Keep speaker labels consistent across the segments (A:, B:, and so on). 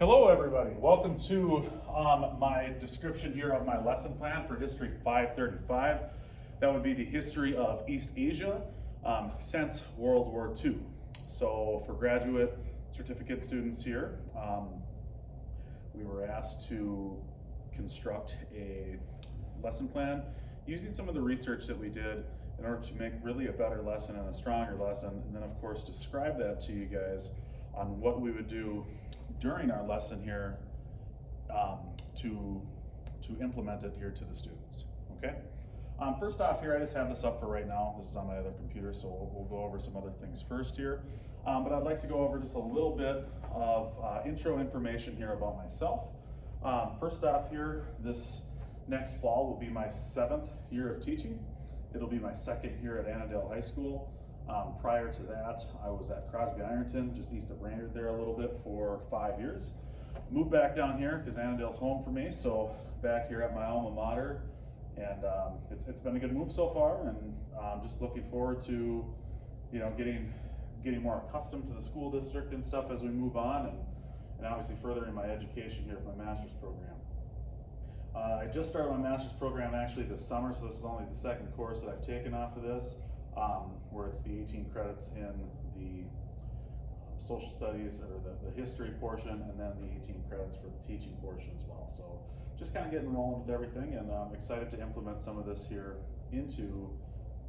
A: Hello everybody, welcome to my description here of my lesson plan for History 535. That would be the history of East Asia since World War II. So for graduate certificate students here, we were asked to construct a lesson plan using some of the research that we did in order to make really a better lesson and a stronger lesson, and then of course describe that to you guys on what we would do during our lesson here to implement it here to the students, okay? First off here, I just have this up for right now. This is on my other computer, so we'll go over some other things first here. But I'd like to go over just a little bit of intro information here about myself. First off here, this next fall will be my 7th year of teaching. It'll be my 2nd year at Annandale High School. Prior to that, I was at Crosby Ironton, just east of Brainerd there a little bit for 5 years. Moved back down here because Annandale's home for me, so back here at my alma mater. And it's been a good move so far, and I'm just looking forward to, getting more accustomed to the school district and stuff as we move on, and obviously furthering my education here with my master's program. I just started my master's program actually this summer, so this is only the 2nd course that I've taken off of this, where it's the 18 credits in the social studies or the history portion, and then the 18 credits for the teaching portion as well. So just kind of getting rolling with everything, and I'm excited to implement some of this here into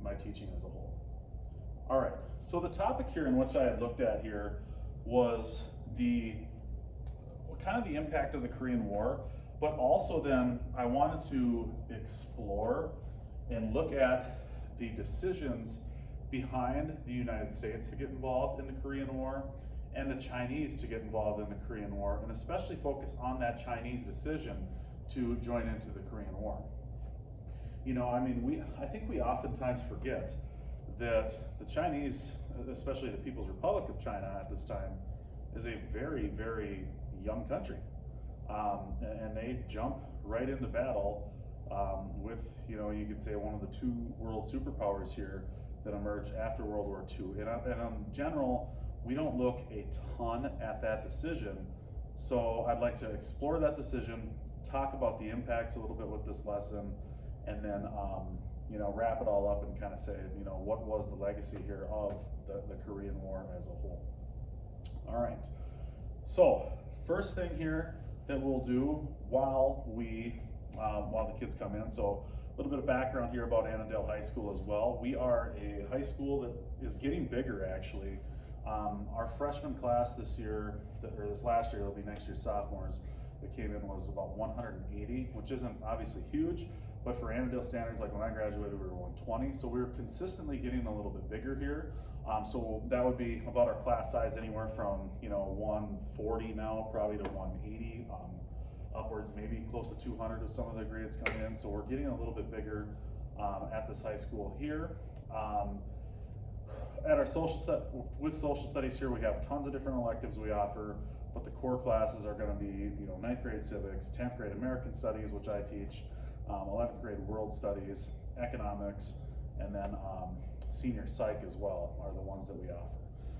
A: my teaching as a whole. All right, so the topic here in which I had looked at here was the impact of the Korean War, but also then I wanted to explore and look at the decisions behind the United States to get involved in the Korean War and the Chinese to get involved in the Korean War, and especially focus on that Chinese decision to join into the Korean War. I think we oftentimes forget that the Chinese, especially the People's Republic of China at this time, is a very, very young country. And they jump right into battle with, you could say one of the 2 world superpowers here that emerged after World War II. And in general, we don't look a ton at that decision. So I'd like to explore that decision, talk about the impacts a little bit with this lesson, and then wrap it all up and kind of say, what was the legacy here of the Korean War as a whole. All right, so first thing here that we'll do while the kids come in. So a little bit of background here about Annandale High School as well. We are a high school that is getting bigger actually. Our freshman class this last year, it'll be next year's sophomores, that came in was about 180, which isn't obviously huge, but for Annandale standards, like when I graduated, we were 120. So we were consistently getting a little bit bigger here. So that would be about our class size anywhere from 140 now, probably to 180, upwards maybe close to 200 with some of the grades coming in. So we're getting a little bit bigger at this high school here. At our social studies here, we have tons of different electives we offer, but the core classes are going to be 9th grade civics, 10th grade American studies, which I teach, 11th grade world studies, economics, and then senior psych as well are the ones that we offer.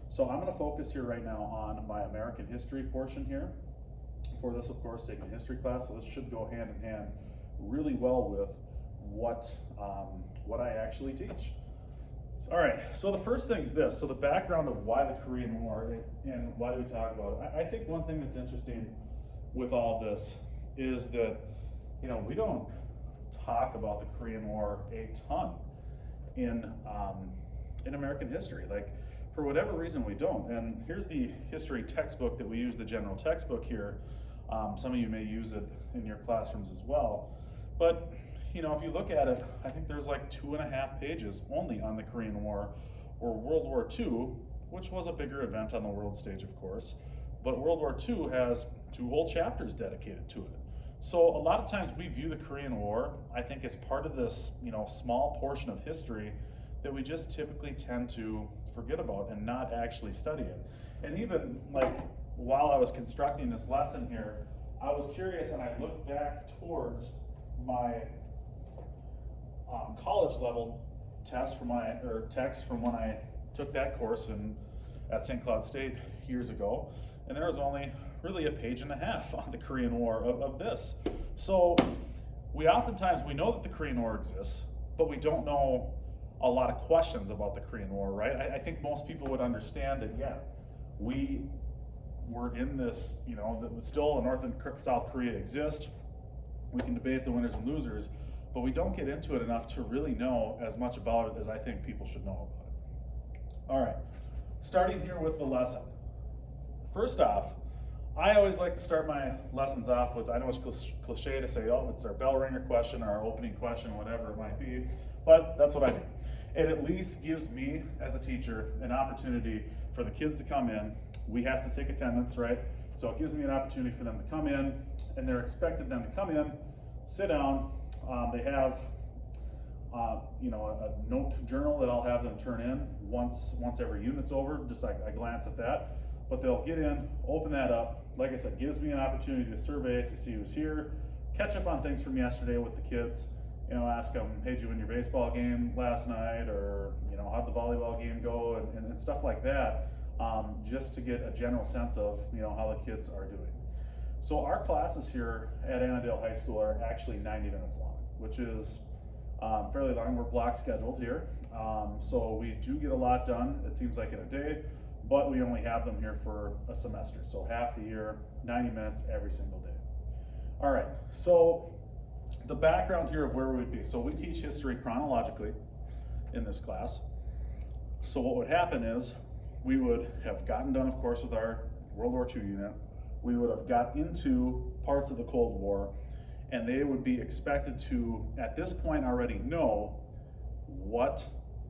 A: So I'm going to focus here right now on my American history portion here. For this, of course, taking a history class, so this should go hand in hand really well with what I actually teach. All right, so the first thing is this. So the background of why the Korean War and why do we talk about it? I think one thing that's interesting with all this is that, we don't talk about the Korean War a ton in American history. Like, for whatever reason, we don't. And here's the history textbook that we use, the general textbook here. Some of you may use it in your classrooms as well. But if you look at it, I think there's like 2.5 pages only on the Korean War or World War II, which was a bigger event on the world stage, of course. But World War II has 2 whole chapters dedicated to it. So a lot of times we view the Korean War, I think, as part of this, small portion of history that we just typically tend to forget about and not actually study it. And even like while I was constructing this lesson here, I was curious and I looked back towards my college level text from when I took that course at St. Cloud State years ago. and there was only really a page and a half on the Korean War of this. So we know that the Korean War exists, but we don't know a lot of questions about the Korean War, right? I think most people would understand that, yeah, we were in this, that still North and South Korea exist. We can debate the winners and losers, but we don't get into it enough to really know as much about it as I think people should know about it. All right, starting here with the lesson. First off, I always like to start my lessons off with, I know it's cliche to say, oh, it's our bell ringer question, or our opening question, whatever it might be, but that's what I do. It at least gives me, as a teacher, an opportunity for the kids to come in. We have to take attendance, right? So it gives me an opportunity for them to come in, and they're expected then to come in, sit down. They have, a note journal that I'll have them turn in once every unit's over. Just I glance at that, but they'll get in, open that up. Like I said, gives me an opportunity to survey, to see who's here, catch up on things from yesterday with the kids. Ask them, hey, did you win your baseball game last night, or how'd the volleyball game go, and stuff like that. Just to get a general sense of how the kids are doing. So our classes here at Annandale High School are actually 90 minutes long, which is fairly long. We're block scheduled here, so we do get a lot done, it seems like, in a day, but we only have them here for a semester, so half the year, 90 minutes every single day. All right, so the background here of where we would be. So we teach history chronologically in this class. So what would happen is, we would have gotten done, of course, with our World War II unit. We would have got into parts of the Cold War, and they would be expected to, at this point, already know what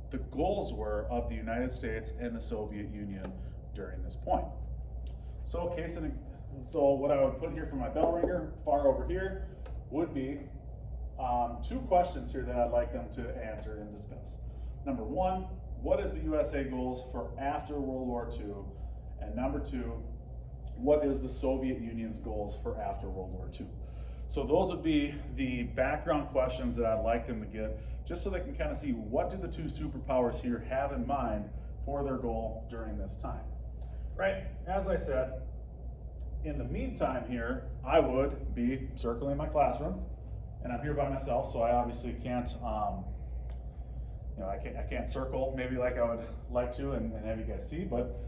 A: the goals were of the United States and the Soviet Union during this point. So what I would put here for my bell ringer, far over here, would be two questions here that I'd like them to answer and discuss. Number one, what is the USA goals for after World War II? And number two, what is the Soviet Union's goals for after World War II? So those would be the background questions that I'd like them to get, just so they can kind of see what do the two superpowers here have in mind for their goal during this time, right? As I said, in the meantime here, I would be circling my classroom, and I'm here by myself, so I obviously can't, I can't circle maybe like I would like to and have you guys see, but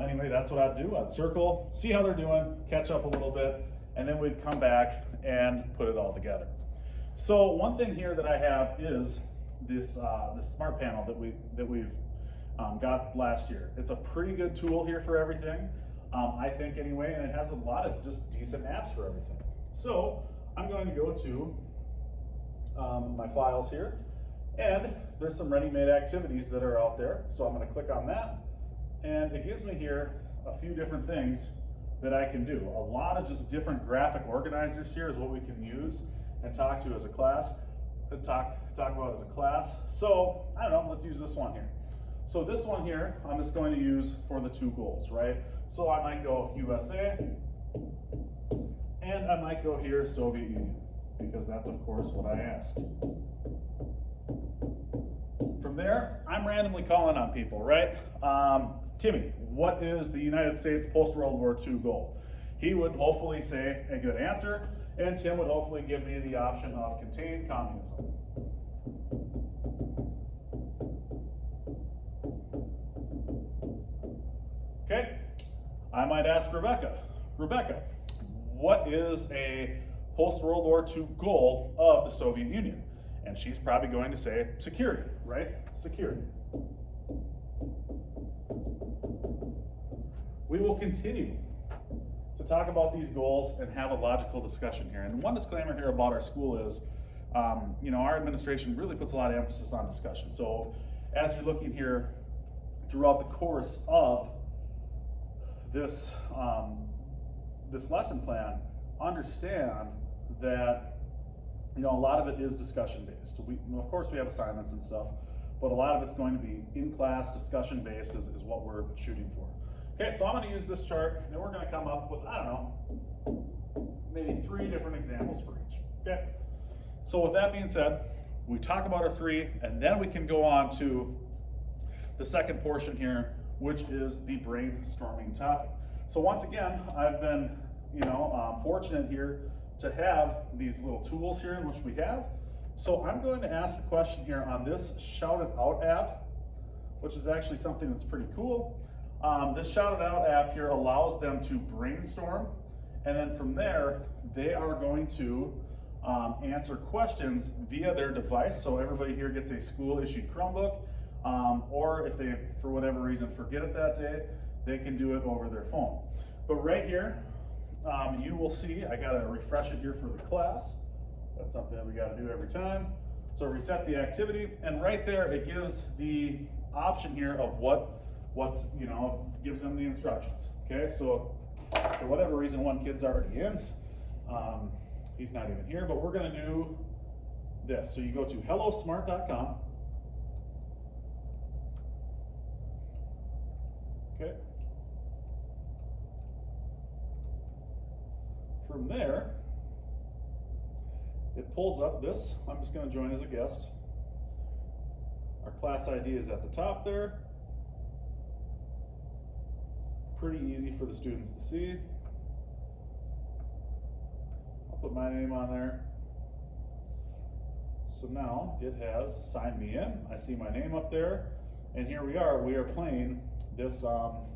A: anyway, that's what I'd do. I'd circle, see how they're doing, catch up a little bit, and then we'd come back and put it all together. So one thing here that I have is this smart panel that we've got last year. It's a pretty good tool here for everything, I think anyway, and it has a lot of just decent apps for everything. So I'm going to go to my files here, and there's some ready-made activities that are out there. So I'm going to click on that, and it gives me here a few different things that I can do. A lot of just different graphic organizers here is what we can use and talk to as a class, talk about as a class. So I don't know, let's use this one here. So this one here, I'm just going to use for the two goals, right? So I might go USA, and I might go here Soviet Union, because that's of course what I asked. From there, I'm randomly calling on people, right? Timmy, what is the United States post-World War II goal? He would hopefully say a good answer, and Tim would hopefully give me the option of contain communism. Okay, I might ask Rebecca, what is a post-World War II goal of the Soviet Union? And she's probably going to say security, right? Security. We will continue to talk about these goals and have a logical discussion here. And one disclaimer here about our school is, our administration really puts a lot of emphasis on discussion. So as you're looking here throughout the course of this, this lesson plan, understand that a lot of it is discussion based. Of course we have assignments and stuff, but a lot of it's going to be in-class discussion based is what we're shooting for. Okay, so I'm going to use this chart, and we're going to come up with, maybe 3 different examples for each. Okay, so with that being said, we talk about our 3, and then we can go on to the second portion here, which is the brainstorming topic. So once again, I've been, fortunate here to have these little tools here in which we have. So I'm going to ask the question here on this Shout It Out app, which is actually something that's pretty cool. This Shout It Out app here allows them to brainstorm, and then from there, they are going to answer questions via their device. So everybody here gets a school-issued Chromebook, or if they, for whatever reason, forget it that day, they can do it over their phone. But right here, you will see, I gotta refresh it here for the class. That's something that we gotta do every time. So reset the activity, and right there, it gives the option here of what gives them the instructions. Okay, so for whatever reason, one kid's already in. He's not even here, but we're gonna do this. So you go to hellosmart.com. Okay. From there, it pulls up this. I'm just gonna join as a guest. Our class ID is at the top there. Pretty easy for the students to see. I'll put my name on there. So now it has signed me in. I see my name up there. And here we are playing this,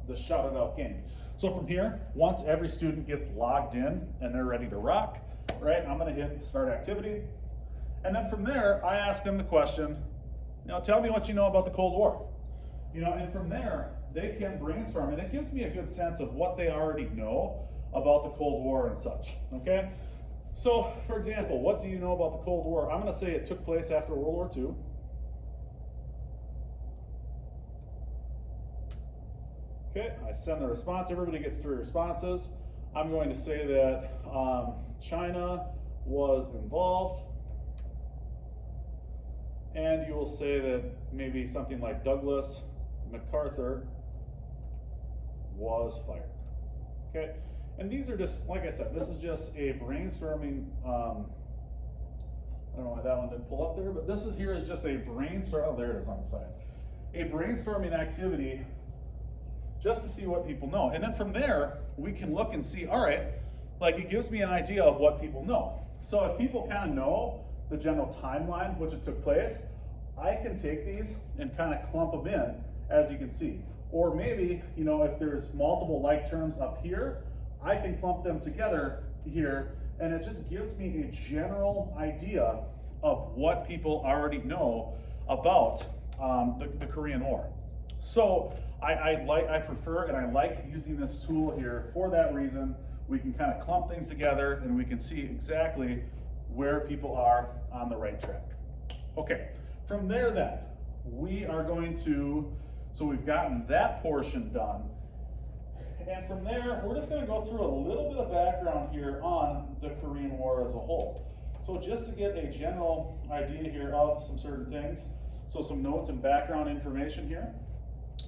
A: this Shout It Out game. So from here, once every student gets logged in and they're ready to rock, right, I'm gonna hit start activity. And then from there, I ask them the question, tell me what you know about the Cold War. And from there, they can brainstorm, and it gives me a good sense of what they already know about the Cold War and such, okay? So, for example, what do you know about the Cold War? I'm gonna say it took place after World War II. Okay, I send the response, everybody gets 3 responses. I'm going to say that China was involved, and you will say that maybe something like Douglas MacArthur was fired. Okay, and these are just, like I said, this is just a brainstorming, I don't know why that one didn't pull up there, but this is here is just a brainstorm, oh there it is on the side. A brainstorming activity just to see what people know. And then from there, we can look and see, all right, like it gives me an idea of what people know. So if people kind of know the general timeline which it took place, I can take these and kind of clump them in, as you can see. Or maybe, if there's multiple like terms up here, I can clump them together here, and it just gives me a general idea of what people already know about the Korean War. So I prefer and I like using this tool here for that reason. We can kind of clump things together and we can see exactly where people are on the right track. Okay, from there then, we are going to, so we've gotten that portion done. And from there, we're just gonna go through a little bit of background here on the Korean War as a whole. So just to get a general idea here of some certain things, so some notes and background information here.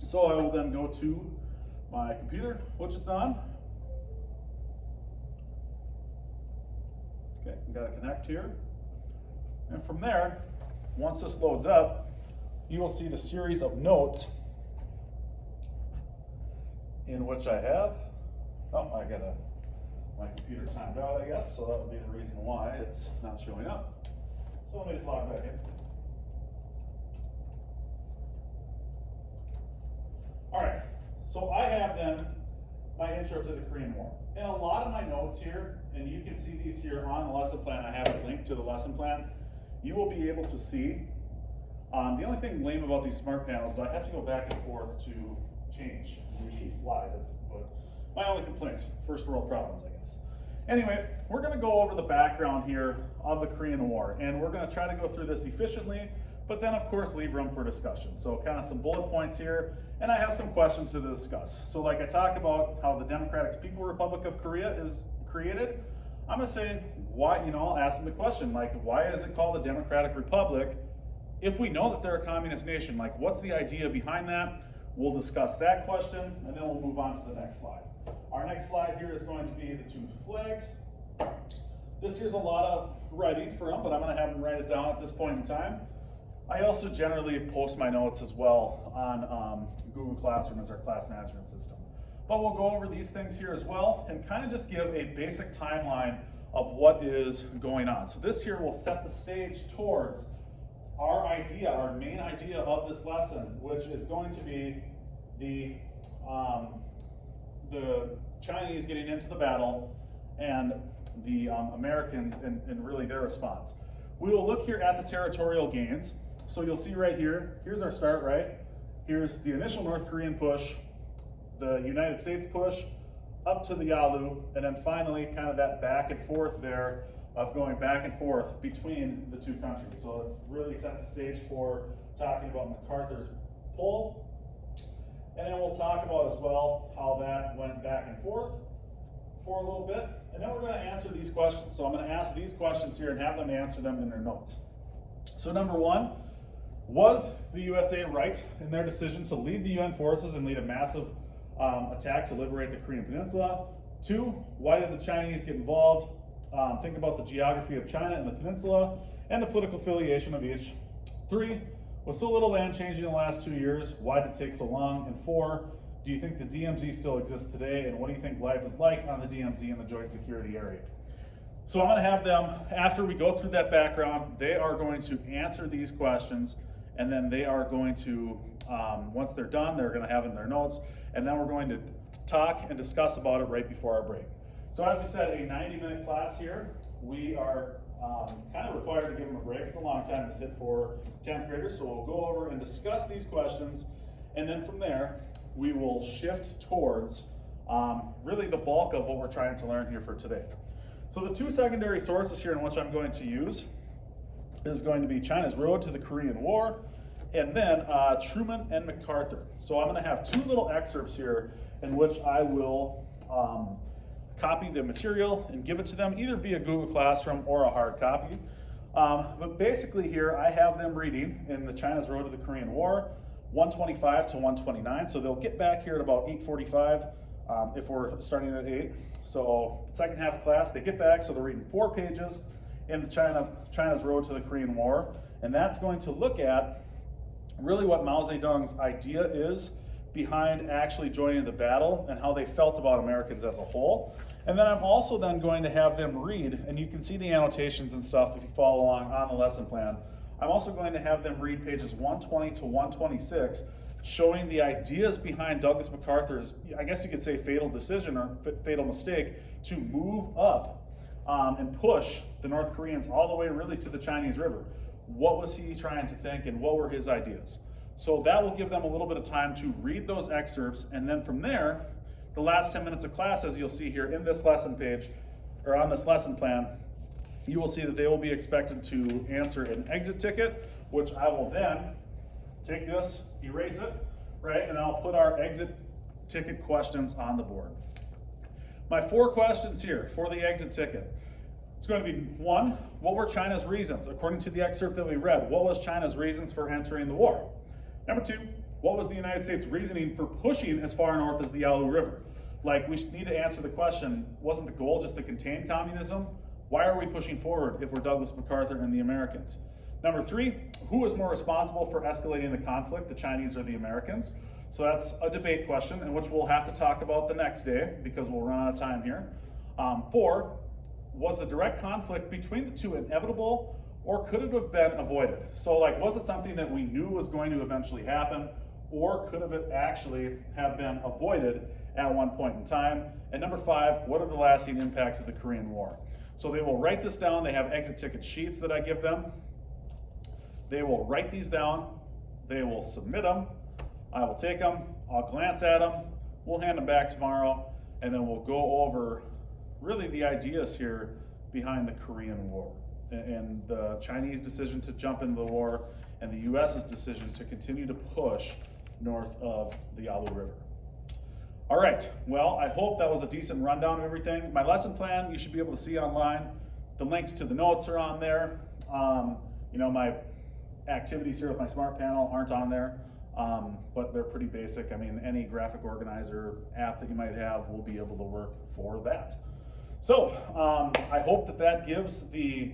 A: So I will then go to my computer, which it's on. Okay, got to connect here. And from there, once this loads up, you will see the series of notes in which I have, my computer timed out, I guess, so that would be the reason why it's not showing up. So let me just log back in. All right, so I have then my intro to the Korean War. And a lot of my notes here, and you can see these here on the lesson plan, I have a link to the lesson plan, you will be able to see. The only thing lame about these smart panels is I have to go back and forth to change the slide. That's my only complaint. First world problems, I guess. Anyway, we're gonna go over the background here of the Korean War, and we're gonna try to go through this efficiently, but then of course leave room for discussion. So kind of some bullet points here, and I have some questions to discuss. So like I talked about how the Democratic People's Republic of Korea is created, I'm gonna say why, I'll ask them the question, like why is it called a Democratic Republic if we know that they're a communist nation? Like what's the idea behind that? We'll discuss that question, and then we'll move on to the next slide. Our next slide here is going to be the 2 flags. This here's a lot of writing for them, but I'm gonna have them write it down at this point in time. I also generally post my notes as well on Google Classroom as our class management system. but we'll go over these things here as well and kind of just give a basic timeline of what is going on. So this here will set the stage towards our idea, our main idea of this lesson, which is going to be the Chinese getting into the battle and the Americans and really their response. We will look here at the territorial gains. So you'll see right here, here's our start, right? Here's the initial North Korean push, the United States push, up to the Yalu, and then finally kind of that back and forth there of going back and forth between the two countries. So it really sets the stage for talking about MacArthur's pull. And then we'll talk about as well how that went back and forth for a little bit. And then we're going to answer these questions. So I'm going to ask these questions here and have them answer them in their notes. So number one, was the USA right in their decision to lead the UN forces and lead a massive attack to liberate the Korean Peninsula? 2, why did the Chinese get involved? Think about the geography of China and the peninsula and the political affiliation of each. 3, was so little land changing in the last 2 years? Why did it take so long? And 4, do you think the DMZ still exists today? And what do you think life is like on the DMZ in the Joint Security Area? So I'm going to have them, after we go through that background, they are going to answer these questions, and then they are going to, once they're done, they're going to have it in their notes, and then we're going to talk and discuss about it right before our break. So as we said, a 90-minute class here. We are kind of required to give them a break. It's a long time to sit for 10th graders, so we'll go over and discuss these questions, and then from there, we will shift towards really the bulk of what we're trying to learn here for today. So the 2 secondary sources here in which I'm going to use is going to be China's Road to the Korean War, and then Truman and MacArthur. So I'm going to have 2 little excerpts here in which I will copy the material and give it to them either via Google Classroom or a hard copy. But basically here I have them reading in the China's Road to the Korean War, 125 to 129. So they'll get back here at about 8:45 if we're starting at 8. So the second half of class, they get back, so they're reading 4 pages in the China's Road to the Korean War. And that's going to look at really what Mao Zedong's idea is behind actually joining the battle and how they felt about Americans as a whole. And then I'm also then going to have them read, and you can see the annotations and stuff if you follow along on the lesson plan. I'm also going to have them read pages 120 to 126, showing the ideas behind Douglas MacArthur's, I guess you could say, fatal decision or fatal mistake to move up and push the North Koreans all the way really to the Chinese River. What was he trying to think and what were his ideas? So that will give them a little bit of time to read those excerpts, and then from there, the last 10 minutes of class, as you'll see here in this lesson page, or on this lesson plan, you will see that they will be expected to answer an exit ticket, which I will then take this, erase it, right, and I'll put our exit ticket questions on the board. My 4 questions here for the exit ticket. It's going to be 1, what were China's reasons? According to the excerpt that we read, what was China's reasons for entering the war? Number 2, what was the United States reasoning for pushing as far north as the Yalu River? Like, we need to answer the question, wasn't the goal just to contain communism? Why are we pushing forward if we're Douglas MacArthur and the Americans? Number 3, who is more responsible for escalating the conflict, the Chinese or the Americans? So that's a debate question, in which we'll have to talk about the next day because we'll run out of time here. 4, was the direct conflict between the two inevitable, or could it have been avoided? So like, was it something that we knew was going to eventually happen, or could it actually have been avoided at one point in time? And number 5, what are the lasting impacts of the Korean War? So they will write this down. They have exit ticket sheets that I give them. They will write these down. They will submit them. I will take them. I'll glance at them. We'll hand them back tomorrow, and then we'll go over really the ideas here behind the Korean War and the Chinese decision to jump into the war and the US's decision to continue to push north of the Yalu River. All right, well, I hope that was a decent rundown of everything. My lesson plan, you should be able to see online. The links to the notes are on there. You know, my activities here with my smart panel aren't on there, but they're pretty basic. I mean, any graphic organizer app that you might have will be able to work for that. So I hope that that gives the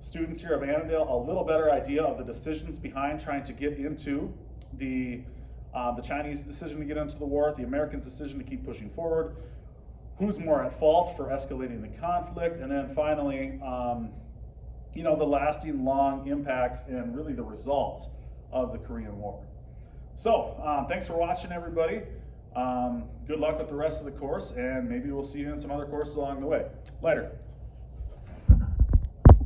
A: students here of Annandale a little better idea of the decisions behind trying to get into the the Chinese decision to get into the war, the Americans' decision to keep pushing forward, who's more at fault for escalating the conflict, and then finally, the lasting long impacts and really the results of the Korean War. So, thanks for watching, everybody. Good luck with the rest of the course, and maybe we'll see you in some other courses along the way. Later.